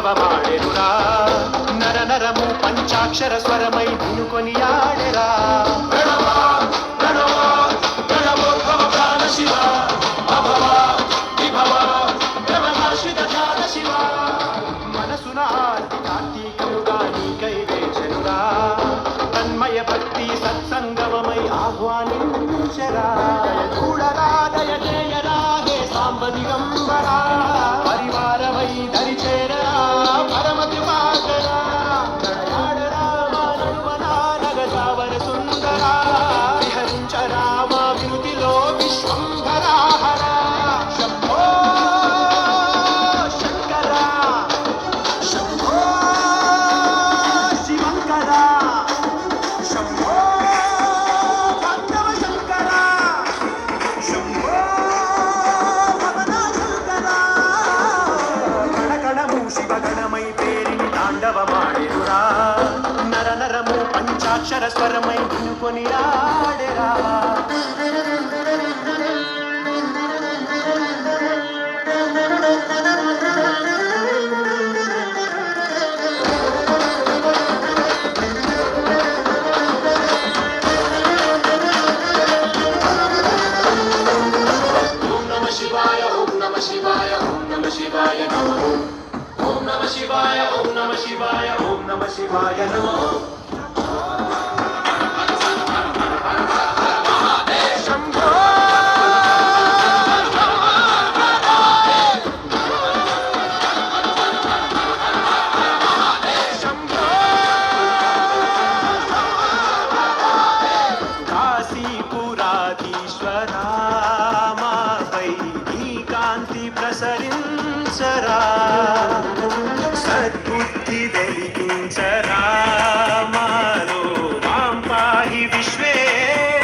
తాండవమాడెనురా నర నరము పంచాక్షర స్వరమై నిన్ను కొనియాడెరా మనసున ఆర్తి కార్తీకముగా నీకై వేచెనురా తన్మయ భక్తి సత్సంగమమై ఆహ్వానించరా దయ చూడరా దయ చేయరా హే సాంబ దిగంబరా పరివారమై దరి చేరరా పరమతి పాకరా నడయాడరా మా నడుమనా నగజావర సుందరా విహరించరా మా వినుతిలో విశ్వంభరా హరా శంభో శంకరా శంభో శివంకరా శంభో భక్తవ శంకరా శంభో భవన శంకరా కణకణము శివగణమై పేరిని తాండవమాడెనురా నర నరము పంచాక్షర స్వరమై నిన్ను కొనియాడెరా శివాయ నమో శంభో శంభో కాశీపురాధీశ్వరా మాపై నీ కాంతి ప్రసరించరా